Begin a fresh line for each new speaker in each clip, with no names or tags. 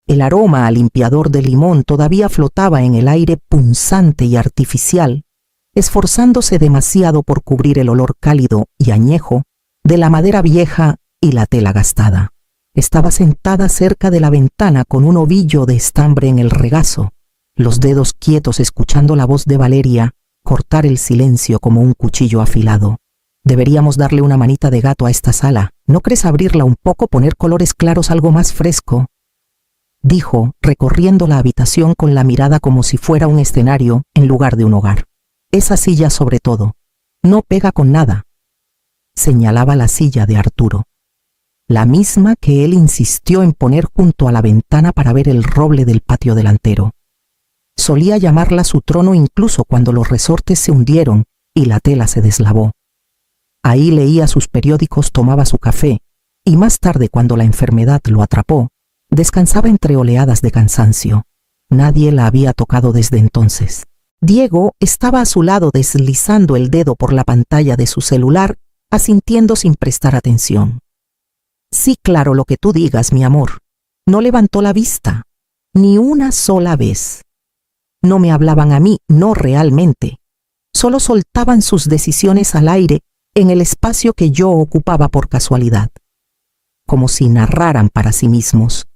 El aroma a limpiador de limón todavía flotaba en el aire punzante y artificial, esforzándose demasiado por cubrir el olor cálido y añejo de la madera vieja y la tela gastada. Estaba sentada cerca de la ventana con un ovillo de estambre en el regazo, los dedos quietos escuchando la voz de Valeria cortar el silencio como un cuchillo afilado. Deberíamos darle una manita de gato a esta sala. ¿No crees abrirla un poco, poner colores claros, algo más fresco?, dijo, recorriendo la habitación con la mirada como si fuera un escenario en lugar de un hogar. Esa silla sobre todo. No pega con nada. Señalaba la silla de Arturo. La misma que él insistió en poner junto a la ventana para ver el roble del patio delantero. Solía llamarla su trono incluso cuando los resortes se hundieron y la tela se deslavó. Ahí leía sus periódicos, tomaba su café, y más tarde, cuando la enfermedad lo atrapó, descansaba entre oleadas de cansancio. Nadie la había tocado desde entonces. Diego estaba a su lado deslizando el dedo por la pantalla de su celular, asintiendo sin prestar atención. Sí, claro, lo que tú digas, mi amor. No levantó la vista, ni una sola vez. No me hablaban a mí, no realmente. Solo soltaban sus decisiones al aire en el espacio que yo ocupaba por casualidad. Como si narraran para sí mismos,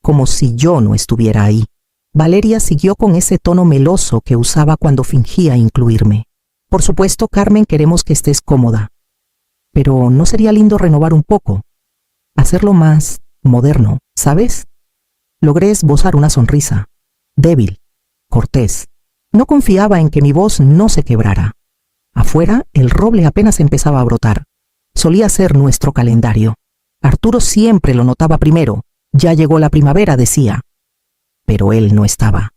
como si yo no estuviera ahí. Valeria siguió con ese tono meloso que usaba cuando fingía incluirme. Por supuesto, Carmen, queremos que estés cómoda. Pero ¿no sería lindo renovar un poco? Hacerlo más moderno, ¿sabes? Logré esbozar una sonrisa, débil, cortés. No confiaba en que mi voz no se quebrara. Afuera, el roble apenas empezaba a brotar. Solía ser nuestro calendario. Arturo siempre lo notaba primero. Ya llegó la primavera, decía. Pero él no estaba.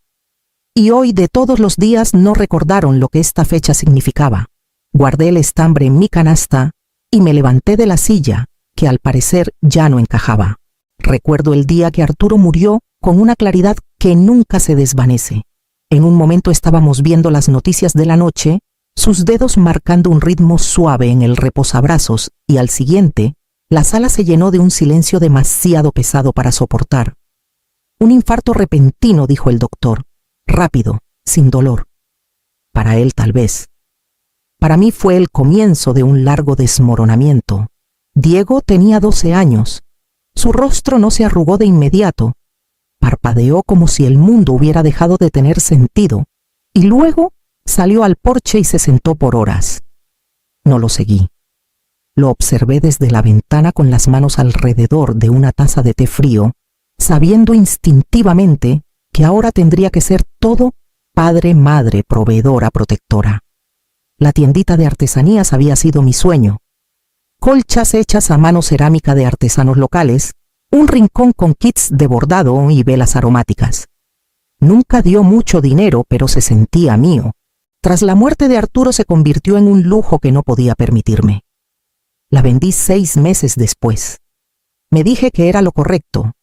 Y hoy, de todos los días, no recordaron lo que esta fecha significaba. Guardé el estambre en mi canasta y me levanté de la silla, que al parecer ya no encajaba. Recuerdo el día que Arturo murió con una claridad que nunca se desvanece. En un momento estábamos viendo las noticias de la noche, sus dedos marcando un ritmo suave en el reposabrazos, y al siguiente, la sala se llenó de un silencio demasiado pesado para soportar. Un infarto repentino, dijo el doctor, rápido, sin dolor. Para él tal vez. Para mí fue el comienzo de un largo desmoronamiento. Diego tenía 12 años. Su rostro no se arrugó de inmediato. Parpadeó como si el mundo hubiera dejado de tener sentido, y luego salió al porche y se sentó por horas. No lo seguí. Lo observé desde la ventana con las manos alrededor de una taza de té frío, sabiendo instintivamente que ahora tendría que ser todo padre, madre, proveedora, protectora. La tiendita de artesanías había sido mi sueño. Colchas hechas a mano, cerámica de artesanos locales, un rincón con kits de bordado y velas aromáticas. Nunca dio mucho dinero, pero se sentía mío. Tras la muerte de Arturo se convirtió en un lujo que no podía permitirme. La vendí 6 meses después. Me dije que era lo correcto,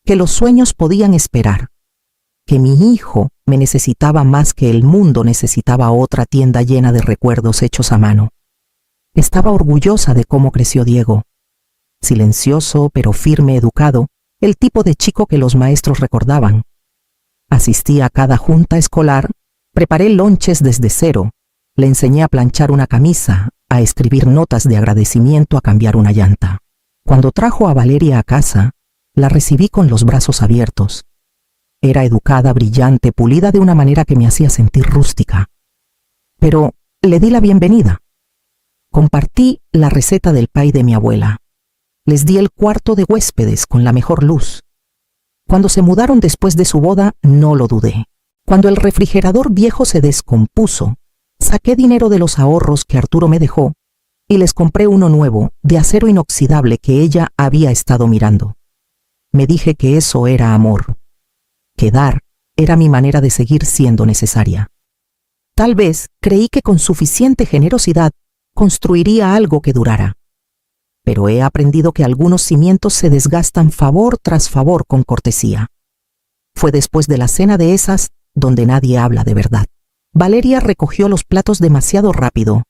que los sueños podían esperar, que mi hijo me necesitaba más que el mundo necesitaba otra tienda llena de recuerdos hechos a mano. Estaba orgullosa de cómo creció Diego. Silencioso, pero firme, educado, el tipo de chico que los maestros recordaban. Asistí a cada junta escolar, preparé lonches desde cero, le enseñé a planchar una camisa, a escribir notas de agradecimiento, a cambiar una llanta. Cuando trajo a Valeria a casa, la recibí con los brazos abiertos. Era educada, brillante, pulida de una manera que me hacía sentir rústica. Pero le di la bienvenida. Compartí la receta del pay de mi abuela. Les di el cuarto de huéspedes con la mejor luz. Cuando se mudaron después de su boda, no lo dudé. Cuando el refrigerador viejo se descompuso, saqué dinero de los ahorros que Arturo me dejó y les compré uno nuevo, de acero inoxidable, que ella había estado mirando. Me dije que eso era amor, que dar era mi manera de seguir siendo necesaria. Tal vez creí que con suficiente generosidad construiría algo que durara. Pero he aprendido que algunos cimientos se desgastan favor tras favor con cortesía. Fue después de la cena de esas donde nadie habla de verdad. Valeria recogió los platos demasiado rápido.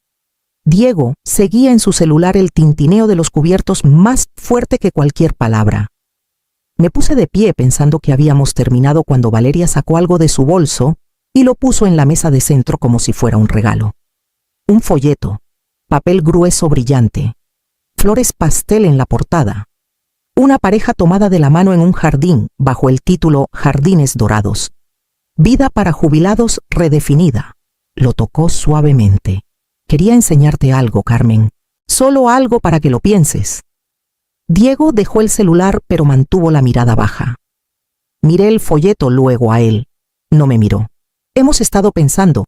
Diego seguía en su celular, el tintineo de los cubiertos más fuerte que cualquier palabra. Me puse de pie pensando que habíamos terminado cuando Valeria sacó algo de su bolso y lo puso en la mesa de centro como si fuera un regalo. Un folleto, papel grueso brillante, flores pastel en la portada. Una pareja tomada de la mano en un jardín bajo el título Jardines Dorados. Vida para jubilados redefinida. Lo tocó suavemente. Quería enseñarte algo, Carmen. Solo algo para que lo pienses. Diego dejó el celular pero mantuvo la mirada baja. Miré el folleto luego a él. No me miró. Hemos estado pensando.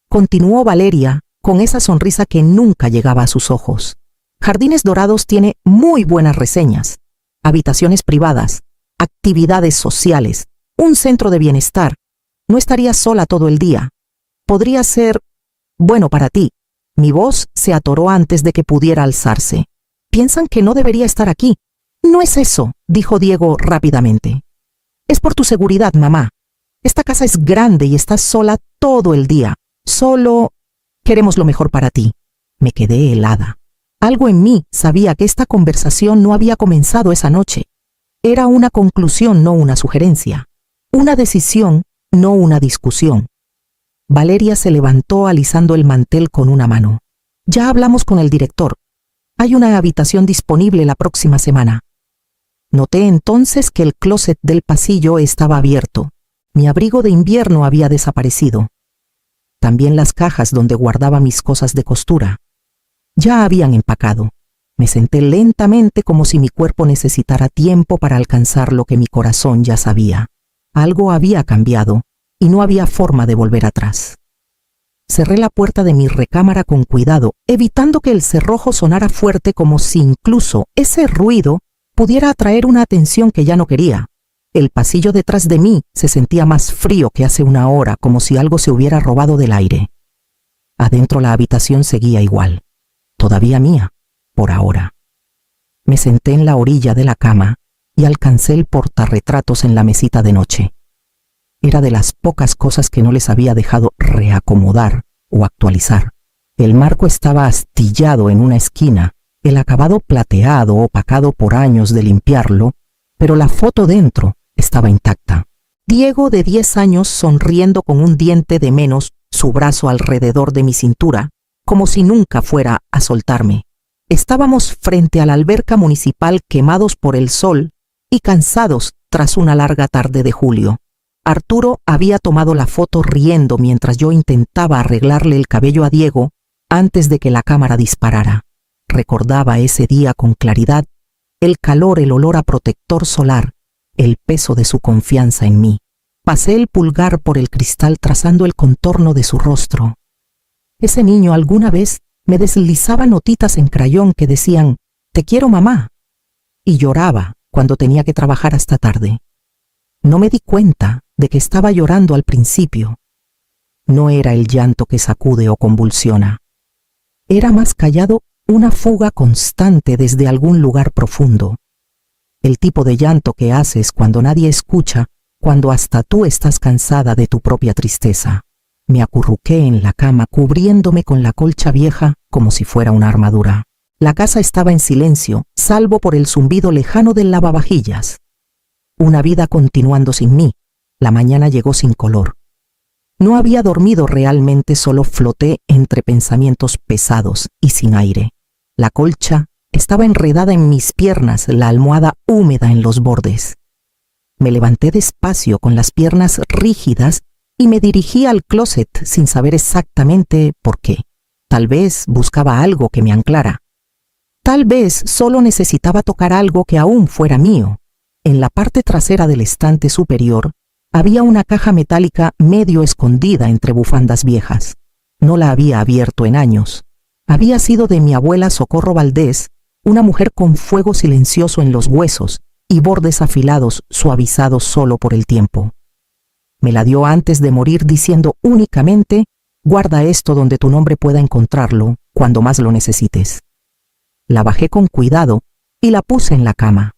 Continuó Valeria con esa sonrisa que nunca llegaba a sus ojos. Jardines Dorados tiene muy buenas reseñas. Habitaciones privadas, actividades sociales, un centro de bienestar. No estarías sola todo el día. Podría ser bueno para ti. Mi voz se atoró antes de que pudiera alzarse. Piensan que no debería estar aquí. No es eso, dijo Diego rápidamente. Es por tu seguridad, mamá. Esta casa es grande y estás sola todo el día. Solo queremos lo mejor para ti. Me quedé helada. Algo en mí sabía que esta conversación no había comenzado esa noche. Era una conclusión, no una sugerencia. Una decisión, no una discusión. Valeria se levantó alisando el mantel con una mano. Ya hablamos con el director. Hay una habitación disponible la próxima semana. Noté entonces que el closet del pasillo estaba abierto. Mi abrigo de invierno había desaparecido. También las cajas donde guardaba mis cosas de costura. Ya habían empacado. Me senté lentamente como si mi cuerpo necesitara tiempo para alcanzar lo que mi corazón ya sabía. Algo había cambiado y no había forma de volver atrás. Cerré la puerta de mi recámara con cuidado, evitando que el cerrojo sonara fuerte como si incluso ese ruido pudiera atraer una atención que ya no quería. El pasillo detrás de mí se sentía más frío que hace una hora, como si algo se hubiera robado del aire. Adentro la habitación seguía igual, todavía mía, por ahora. Me senté en la orilla de la cama y alcancé el portarretratos en la mesita de noche. Era de las pocas cosas que no les había dejado reacomodar o actualizar. El marco estaba astillado en una esquina, el acabado plateado opacado por años de limpiarlo, pero la foto dentro estaba intacta. Diego de 10 años sonriendo con un diente de menos, su brazo alrededor de mi cintura, como si nunca fuera a soltarme. Estábamos frente a la alberca municipal quemados por el sol y cansados tras una larga tarde de julio. Arturo había tomado la foto riendo mientras yo intentaba arreglarle el cabello a Diego antes de que la cámara disparara. Recordaba ese día con claridad, el calor, el olor a protector solar, el peso de su confianza en mí. Pasé el pulgar por el cristal trazando el contorno de su rostro. Ese niño alguna vez me deslizaba notitas en crayón que decían, «Te quiero, mamá», y lloraba cuando tenía que trabajar hasta tarde. No me di cuenta de que estaba llorando al principio. No era el llanto que sacude o convulsiona. Era más callado una fuga constante desde algún lugar profundo. El tipo de llanto que haces cuando nadie escucha, cuando hasta tú estás cansada de tu propia tristeza. Me acurruqué en la cama cubriéndome con la colcha vieja como si fuera una armadura. La casa estaba en silencio, salvo por el zumbido lejano del lavavajillas. Una vida continuando sin mí. La mañana llegó sin color. No había dormido realmente, solo floté entre pensamientos pesados y sin aire. La colcha estaba enredada en mis piernas, la almohada húmeda en los bordes. Me levanté despacio con las piernas rígidas y me dirigí al closet sin saber exactamente por qué. Tal vez buscaba algo que me anclara. Tal vez solo necesitaba tocar algo que aún fuera mío. En la parte trasera del estante superior había una caja metálica medio escondida entre bufandas viejas. No la había abierto en años. Había sido de mi abuela Socorro Valdés, una mujer con fuego silencioso en los huesos y bordes afilados suavizados solo por el tiempo. Me la dio antes de morir diciendo únicamente, guarda esto donde tu nombre pueda encontrarlo cuando más lo necesites. La bajé con cuidado y la puse en la cama.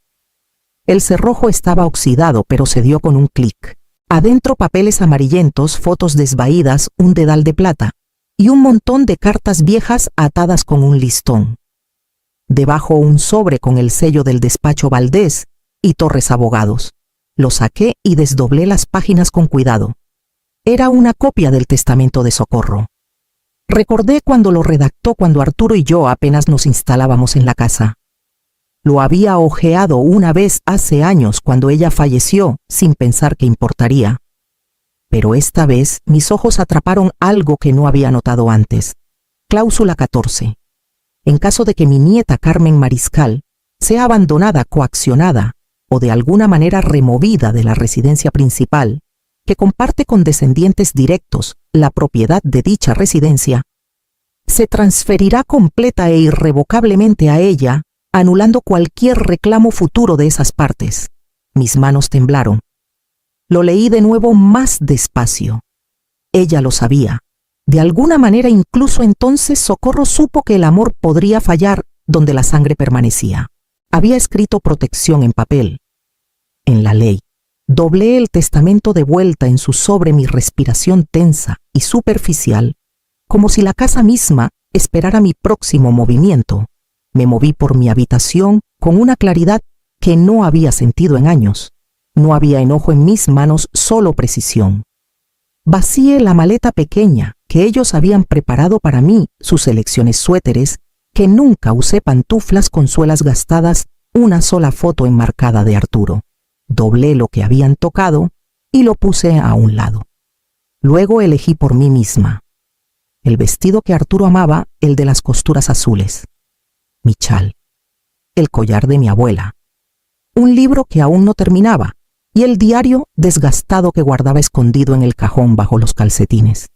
El cerrojo estaba oxidado, pero se dio con un clic. Adentro papeles amarillentos, fotos desvaídas, un dedal de plata y un montón de cartas viejas atadas con un listón. Debajo un sobre con el sello del despacho Valdés y Torres Abogados. Lo saqué y desdoblé las páginas con cuidado. Era una copia del testamento de Socorro. Recordé cuando lo redactó cuando Arturo y yo apenas nos instalábamos en la casa. Lo había hojeado una vez hace años cuando ella falleció sin pensar que importaría. Pero esta vez mis ojos atraparon algo que no había notado antes. Cláusula 14. En caso de que mi nieta Carmen Mariscal sea abandonada, coaccionada o de alguna manera removida de la residencia principal, que comparte con descendientes directos la propiedad de dicha residencia, se transferirá completa e irrevocablemente a ella, anulando cualquier reclamo futuro de esas partes. Mis manos temblaron. Lo leí de nuevo más despacio. Ella lo sabía. De alguna manera incluso entonces Socorro supo que el amor podría fallar donde la sangre permanecía. Había escrito protección en papel. En la ley. Doblé el testamento de vuelta en su sobre, mi respiración tensa y superficial, como si la casa misma esperara mi próximo movimiento. Me moví por mi habitación con una claridad que no había sentido en años. No había enojo en mis manos, solo precisión. Vacié la maleta pequeña que ellos habían preparado para mí, sus selecciones suéteres, que nunca usé, pantuflas con suelas gastadas, una sola foto enmarcada de Arturo. Doblé lo que habían tocado y lo puse a un lado. Luego elegí por mí misma. El vestido que Arturo amaba, el de las costuras azules. Mi chal. El collar de mi abuela. Un libro que aún no terminaba y el diario desgastado que guardaba escondido en el cajón bajo los calcetines.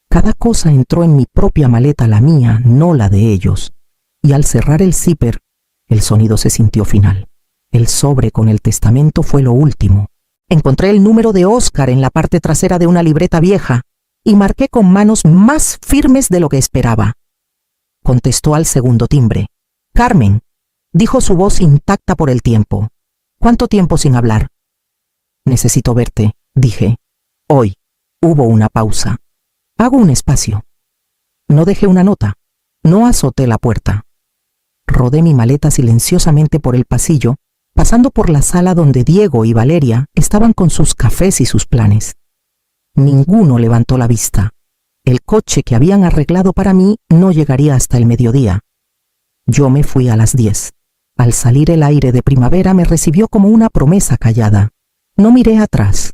Cada cosa entró en mi propia maleta, la mía, no la de ellos, y al cerrar el zíper, el sonido se sintió final. El sobre con el testamento fue lo último. Encontré el número de Óscar en la parte trasera de una libreta vieja y marqué con manos más firmes de lo que esperaba. Contestó al segundo timbre. «Carmen», dijo su voz intacta por el tiempo. «¿Cuánto tiempo sin hablar?» «Necesito verte», dije. «Hoy». Hubo una pausa. «Hago un espacio». No dejé una nota. No azoté la puerta. Rodé mi maleta silenciosamente por el pasillo, pasando por la sala donde Diego y Valeria estaban con sus cafés y sus planes. Ninguno levantó la vista. El coche que habían arreglado para mí no llegaría hasta el mediodía. Yo me fui a las 10. Al salir, el aire de primavera me recibió como una promesa callada. No miré atrás.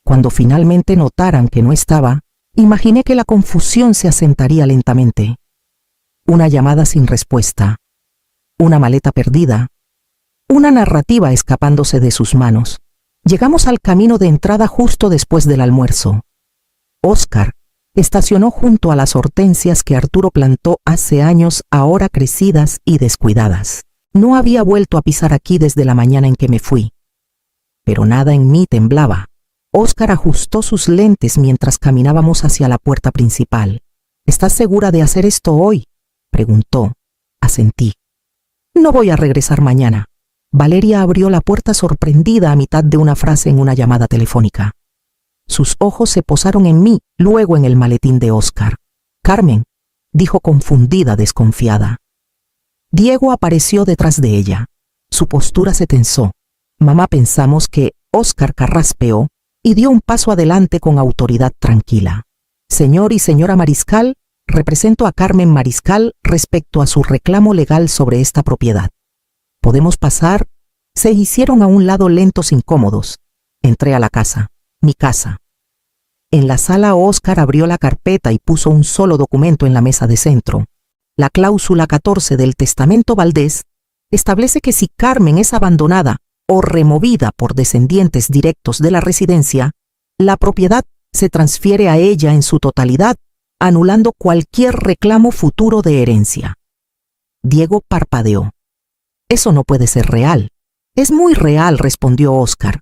Cuando finalmente notaran que no estaba, imaginé que la confusión se asentaría lentamente. Una llamada sin respuesta. Una maleta perdida. Una narrativa escapándose de sus manos. Llegamos al camino de entrada justo después del almuerzo. Óscar estacionó junto a las hortensias que Arturo plantó hace años, ahora crecidas y descuidadas. No había vuelto a pisar aquí desde la mañana en que me fui. Pero nada en mí temblaba. Óscar ajustó sus lentes mientras caminábamos hacia la puerta principal. «¿Estás segura de hacer esto hoy?», preguntó. Asentí. «No voy a regresar mañana». Valeria abrió la puerta sorprendida a mitad de una frase en una llamada telefónica. Sus ojos se posaron en mí, luego en el maletín de Óscar. «Carmen», dijo confundida, desconfiada. Diego apareció detrás de ella. Su postura se tensó. Mamá, pensamos que Óscar carraspeó y dio un paso adelante con autoridad tranquila. «Señor y señora Mariscal, represento a Carmen Mariscal respecto a su reclamo legal sobre esta propiedad. ¿Podemos pasar?» Se hicieron a un lado lentos, incómodos. Entré a la casa, mi casa. En la sala, Óscar abrió la carpeta y puso un solo documento en la mesa de centro. La cláusula 14 del testamento Valdés establece que si Carmen es abandonada o removida por descendientes directos de la residencia, la propiedad se transfiere a ella en su totalidad, anulando cualquier reclamo futuro de herencia. Diego parpadeó. «Eso no puede ser real». «Es muy real», respondió Óscar.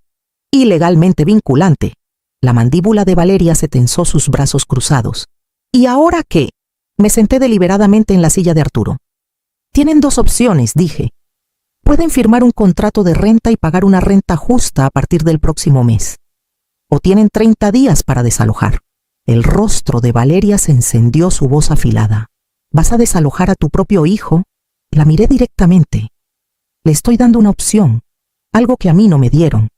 «Y legalmente vinculante». La mandíbula de Valeria se tensó, sus brazos cruzados. «¿Y ahora qué?». Me senté deliberadamente en la silla de Arturo. «Tienen dos opciones», dije. «Pueden firmar un contrato de renta y pagar una renta justa a partir del próximo mes. O tienen 30 días para desalojar». El rostro de Valeria se encendió, su voz afilada. «¿Vas a desalojar a tu propio hijo?». La miré directamente. «Le estoy dando una opción. algo que a mí no me dieron.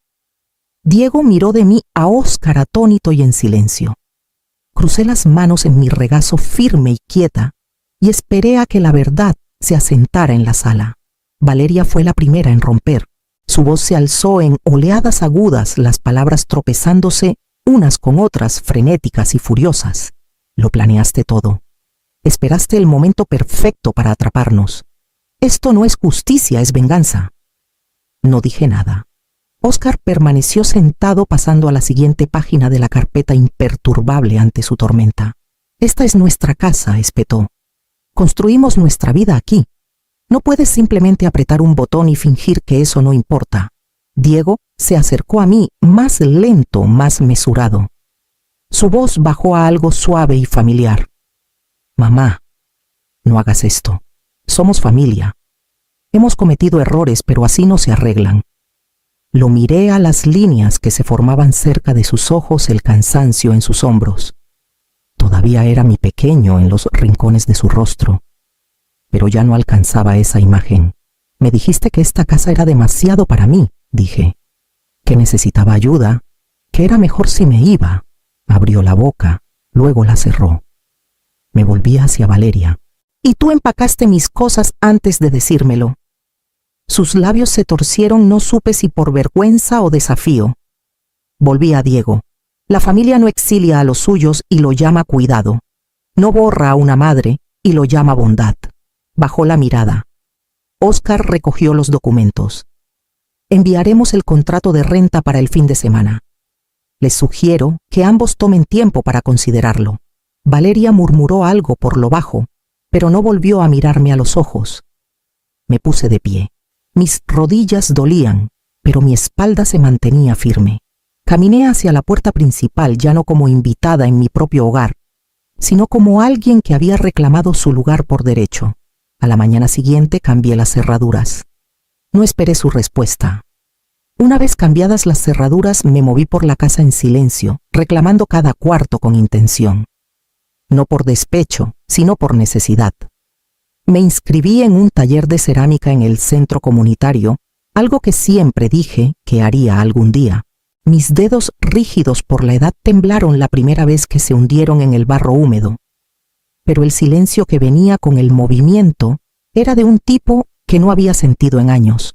Diego miró de mí a Óscar atónito y en silencio. Crucé las manos en mi regazo firme y quieta y esperé a que la verdad se asentara en la sala. Valeria fue la primera en romper. Su voz se alzó en oleadas agudas, las palabras tropezándose unas con otras, frenéticas y furiosas. Lo planeaste todo. Esperaste el momento perfecto para atraparnos. Esto no es justicia, es venganza. No dije nada. Óscar permaneció sentado pasando a la siguiente página de la carpeta imperturbable ante su tormenta. Esta es nuestra casa, espetó. Construimos nuestra vida aquí. No puedes simplemente apretar un botón y fingir que eso no importa. Diego se acercó a mí, más lento, más mesurado. Su voz bajó a algo suave y familiar. Mamá, no hagas esto. Somos familia. Hemos cometido errores, pero así no se arreglan. Lo miré a las líneas que se formaban cerca de sus ojos, el cansancio en sus hombros. Todavía era mi pequeño en los rincones de su rostro, pero ya no alcanzaba esa imagen. Me dijiste que esta casa era demasiado para mí, dije, que necesitaba ayuda, que era mejor si me iba. Abrió la boca, luego la cerró. Me volví hacia Valeria. Y tú empacaste mis cosas antes de decírmelo. Sus labios se torcieron, no supe si por vergüenza o desafío. Volví a Diego. La familia no exilia a los suyos y lo llama cuidado. No borra a una madre y lo llama bondad. Bajó la mirada. Óscar recogió los documentos. Enviaremos el contrato de renta para el fin de semana. Les sugiero que ambos tomen tiempo para considerarlo. Valeria murmuró algo por lo bajo, pero no volvió a mirarme a los ojos. Me puse de pie. Mis rodillas dolían, pero mi espalda se mantenía firme. Caminé hacia la puerta principal, ya no como invitada en mi propio hogar, sino como alguien que había reclamado su lugar por derecho. A la mañana siguiente cambié las cerraduras. No esperé su respuesta. Una vez cambiadas las cerraduras, me moví por la casa en silencio, reclamando cada cuarto con intención. No por despecho, sino por necesidad. Me inscribí en un taller de cerámica en el centro comunitario, algo que siempre dije que haría algún día. Mis dedos rígidos por la edad temblaron la primera vez que se hundieron en el barro húmedo. Pero el silencio que venía con el movimiento era de un tipo que no había sentido en años.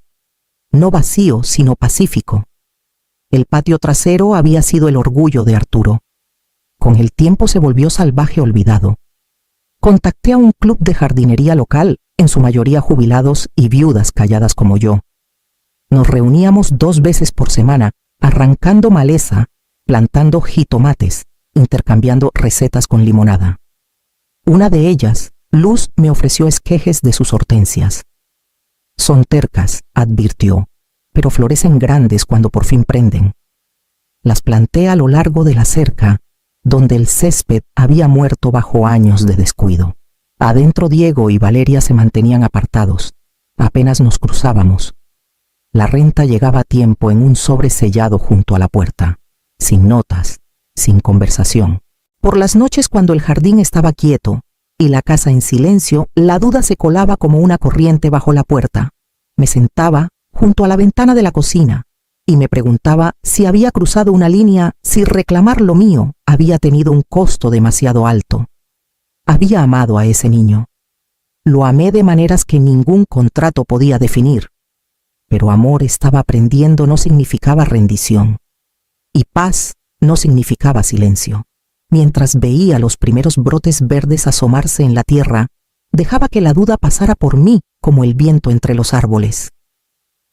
No vacío, sino pacífico. El patio trasero había sido el orgullo de Arturo. Con el tiempo se volvió salvaje olvidado. Contacté a un club de jardinería local, en su mayoría jubilados y viudas calladas como yo. Nos reuníamos 2 veces por semana, arrancando maleza, plantando jitomates, intercambiando recetas con limonada. Una de ellas, Luz, me ofreció esquejes de sus hortensias. Son tercas, advirtió, pero florecen grandes cuando por fin prenden. Las planté a lo largo de la cerca, donde el césped había muerto bajo años de descuido. Adentro Diego y Valeria se mantenían apartados. Apenas nos cruzábamos. La renta llegaba a tiempo en un sobre sellado junto a la puerta, sin notas, sin conversación. Por las noches, cuando el jardín estaba quieto y la casa en silencio, la duda se colaba como una corriente bajo la puerta. Me sentaba junto a la ventana de la cocina y me preguntaba si había cruzado una línea, si reclamar lo mío había tenido un costo demasiado alto. Había amado a ese niño. Lo amé de maneras que ningún contrato podía definir. Pero amor, estaba aprendiendo, no significaba rendición. Y paz no significaba silencio. Mientras veía los primeros brotes verdes asomarse en la tierra, dejaba que la duda pasara por mí como el viento entre los árboles.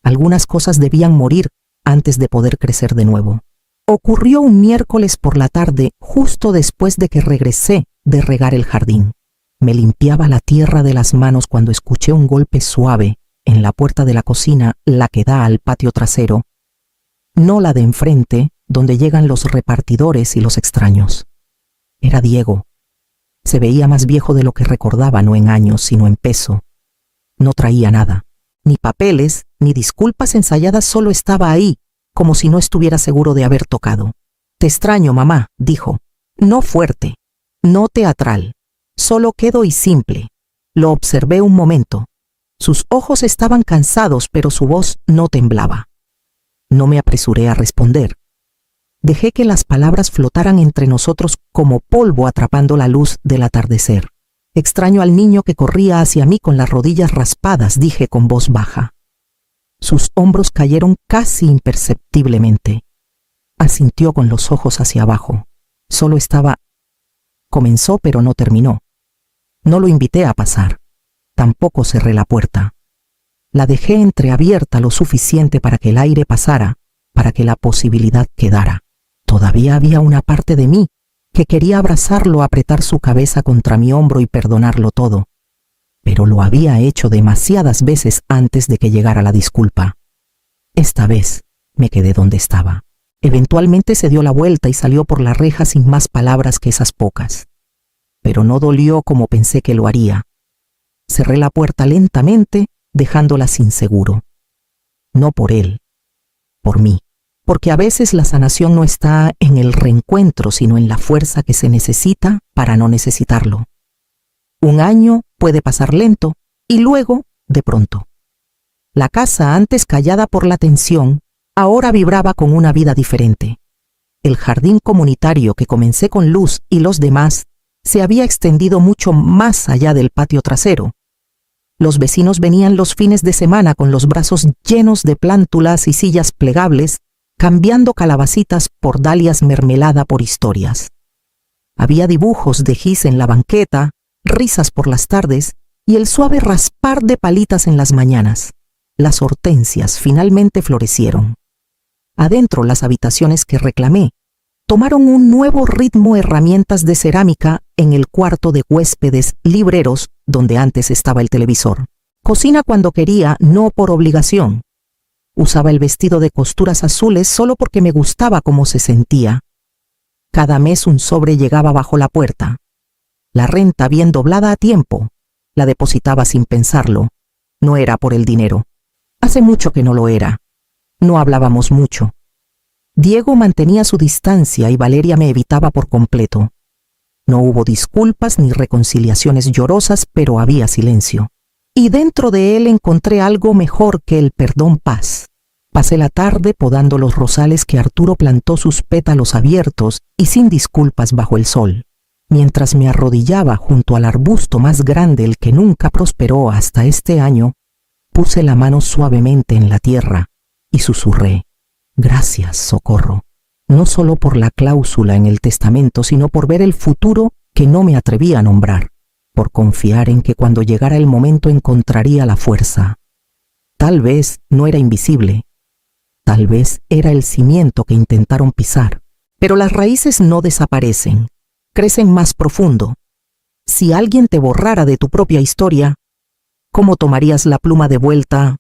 Algunas cosas debían morir antes de poder crecer de nuevo. Ocurrió un miércoles por la tarde, justo después de que regresé de regar el jardín. Me limpiaba la tierra de las manos cuando escuché un golpe suave en la puerta de la cocina, la que da al patio trasero, no la de enfrente, donde llegan los repartidores y los extraños. Era Diego. Se veía más viejo de lo que recordaba, no en años, sino en peso. No traía nada, ni papeles, ni disculpas ensayadas, solo estaba ahí, como si no estuviera seguro de haber tocado. «Te extraño, mamá», dijo. No fuerte, no teatral, solo quedo y simple. Lo observé un momento. Sus ojos estaban cansados, pero su voz no temblaba. No me apresuré a responder. Dejé que las palabras flotaran entre nosotros como polvo atrapando la luz del atardecer. Extraño al niño que corría hacia mí con las rodillas raspadas, dije con voz baja. Sus hombros cayeron casi imperceptiblemente. Asintió con los ojos hacia abajo. Solo estaba... Comenzó, pero no terminó. No lo invité a pasar. Tampoco cerré la puerta. La dejé entreabierta lo suficiente para que el aire pasara, para que la posibilidad quedara. Todavía había una parte de mí que quería abrazarlo, apretar su cabeza contra mi hombro y perdonarlo todo. Pero lo había hecho demasiadas veces antes de que llegara la disculpa. Esta vez me quedé donde estaba. Eventualmente se dio la vuelta y salió por la reja sin más palabras que esas pocas. Pero no dolió como pensé que lo haría. Cerré la puerta lentamente, dejándola sin seguro. No por él, por mí. Porque a veces la sanación no está en el reencuentro, sino en la fuerza que se necesita para no necesitarlo. Un año puede pasar lento y luego, de pronto. La casa, antes callada por la tensión, ahora vibraba con una vida diferente. El jardín comunitario que comencé con Luz y los demás se había extendido mucho más allá del patio trasero. Los vecinos venían los fines de semana con los brazos llenos de plántulas y sillas plegables, cambiando calabacitas por dalias mermelada por historias. Había dibujos de gis en la banqueta, risas por las tardes y el suave raspar de palitas en las mañanas. Las hortensias finalmente florecieron. Adentro, las habitaciones que reclamé tomaron un nuevo ritmo, herramientas de cerámica en el cuarto de huéspedes, libreros donde antes estaba el televisor. Cocina cuando quería, no por obligación. Usaba el vestido de costuras azules solo porque me gustaba cómo se sentía. Cada mes un sobre llegaba bajo la puerta. La renta, bien doblada a tiempo, la depositaba sin pensarlo. No era por el dinero. Hace mucho que no lo era. No hablábamos mucho. Diego mantenía su distancia y Valeria me evitaba por completo. No hubo disculpas ni reconciliaciones llorosas, pero había silencio. Y dentro de él encontré algo mejor que el perdón, paz. Pasé la tarde podando los rosales que Arturo plantó, sus pétalos abiertos y sin disculpas bajo el sol. Mientras me arrodillaba junto al arbusto más grande, el que nunca prosperó hasta este año, puse la mano suavemente en la tierra y susurré: gracias, Socorro, no solo por la cláusula en el testamento, sino por ver el futuro que no me atreví a nombrar, por confiar en que cuando llegara el momento encontraría la fuerza. Tal vez no era invisible, tal vez era el cimiento que intentaron pisar, pero las raíces no desaparecen, crecen más profundo. Si alguien te borrara de tu propia historia, ¿cómo tomarías la pluma de vuelta